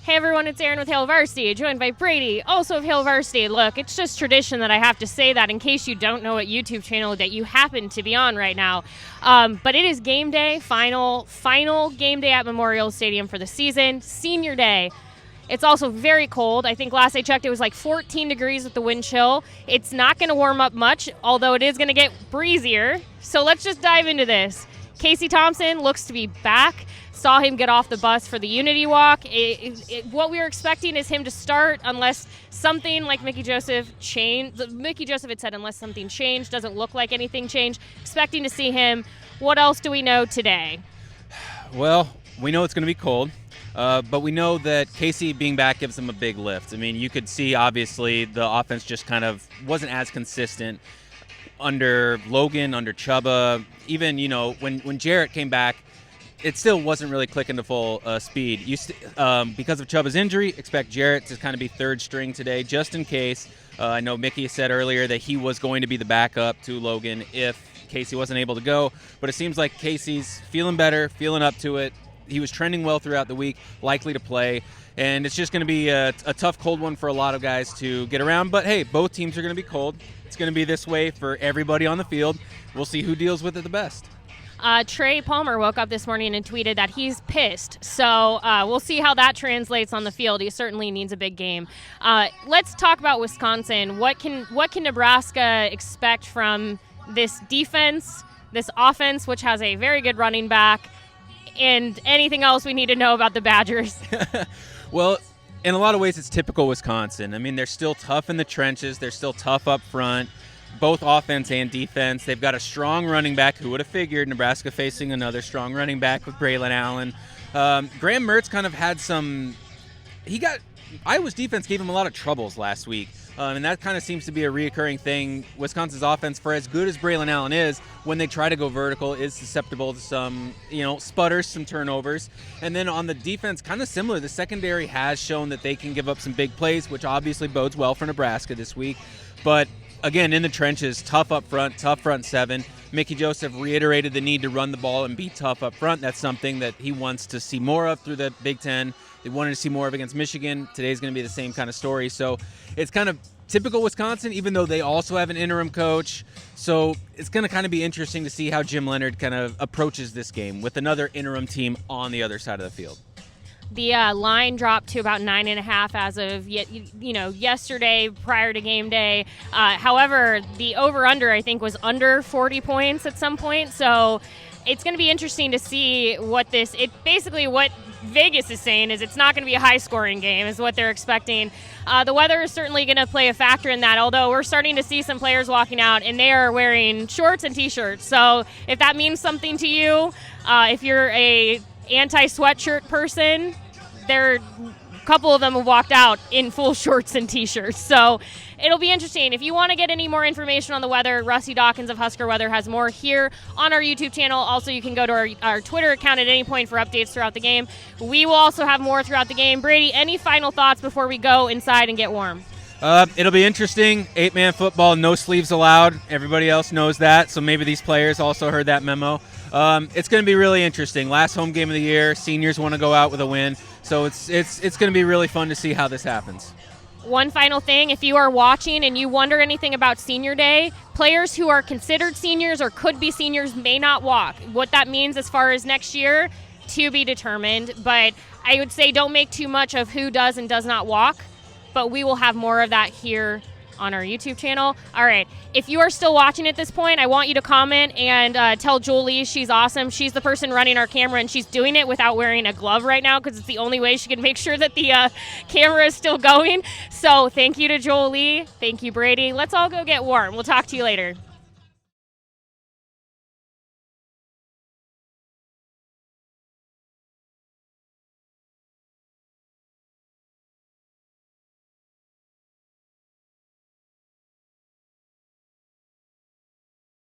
Hey everyone, it's Erin with Hail Varsity, joined by Brady, also of Hail Varsity. Look, it's just tradition that I have to say that in case you don't know what YouTube channel that you happen to be on right now. But it is game day, final game day at Memorial Stadium for the season, senior day. It's also very cold. I think last I checked it was like 14 degrees with the wind chill. It's not going to warm up much, although it is going to get breezier. So let's just dive into this. Casey Thompson looks to be back. Saw him get off the bus for the Unity Walk. What we were expecting is him to start unless something like Mickey Joseph changed. Mickey Joseph had said unless something changed, doesn't look like anything changed. Expecting to see him. What else do we know today? Well, we know it's going to be cold, but we know that Casey being back gives him a big lift. I mean, you could see obviously the offense just kind of wasn't as consistent under Logan, under Chubba. Even, when Jarrett came back, it still wasn't really clicking to full speed. Because of Chubba's injury, expect Jarrett to kind of be third string today, just in case. I know Mickey said earlier that he was going to be the backup to Logan if Casey wasn't able to go. But it seems like Casey's feeling better, feeling up to it. He was trending well throughout the week, likely to play. And it's just going to be a tough, cold one for a lot of guys to get around. But, hey, both teams are going to be cold. It's going to be this way for everybody on the field. We'll see who deals with it the best. Trey Palmer woke up this morning and tweeted that he's pissed. So we'll see how that translates on the field. He certainly needs a big game. Let's talk about Wisconsin. What can Nebraska expect from this defense, this offense, which has a very good running back, and anything else we need to know about the Badgers? Well, in a lot of ways, it's typical Wisconsin. I mean, they're still tough in the trenches. They're still tough up front. Both offense and defense. They've got a strong running back. Who would have figured Nebraska facing another strong running back with Braylon Allen. Graham Mertz kind of had Iowa's defense gave him a lot of troubles last week. And that kind of seems to be a reoccurring thing. Wisconsin's offense, for as good as Braylon Allen is, when they try to go vertical, is susceptible to some, sputters, some turnovers. And then on the defense, kind of similar. The secondary has shown that they can give up some big plays, which obviously bodes well for Nebraska this week. But again, in the trenches, tough up front, tough front seven. Mickey Joseph reiterated the need to run the ball and be tough up front. That's something that he wants to see more of through the Big Ten. They wanted to see more of against Michigan. Today's going to be the same kind of story. So it's kind of typical Wisconsin, even though they also have an interim coach. So it's going to kind of be interesting to see how Jim Leonhard kind of approaches this game with another interim team on the other side of the field. The line dropped to about 9.5 as of yesterday prior to game day. However, the over/under I think was under 40 points at some point. So it's going to be interesting to see what Vegas is saying is it's not going to be a high-scoring game is what they're expecting. The weather is certainly going to play a factor in that, although we're starting to see some players walking out, and they are wearing shorts and T-shirts. So if that means something to you, if you're a anti-sweatshirt person, a couple of them have walked out in full shorts and T-shirts. So it'll be interesting. If you want to get any more information on the weather, Rusty Dawkins of Husker Weather has more here on our YouTube channel. Also, you can go to our Twitter account at any point for updates throughout the game. We will also have more throughout the game. Brady, any final thoughts before we go inside and get warm? It'll be interesting. 8-man football, no sleeves allowed. Everybody else knows that, so maybe these players also heard that memo. It's going to be really interesting. Last home game of the year. Seniors want to go out with a win. So it's going to be really fun to see how this happens. One final thing, if you are watching and you wonder anything about Senior Day, players who are considered seniors or could be seniors may not walk. What that means as far as next year, to be determined. But I would say don't make too much of who does and does not walk. But we will have more of that here on our YouTube channel. All right. If you are still watching at this point, I want you to comment and tell Jolie she's awesome. She's the person running our camera, and she's doing it without wearing a glove right now because it's the only way she can make sure that the camera is still going. So thank you to Jolie. Thank you, Brady. Let's all go get warm. We'll talk to you later.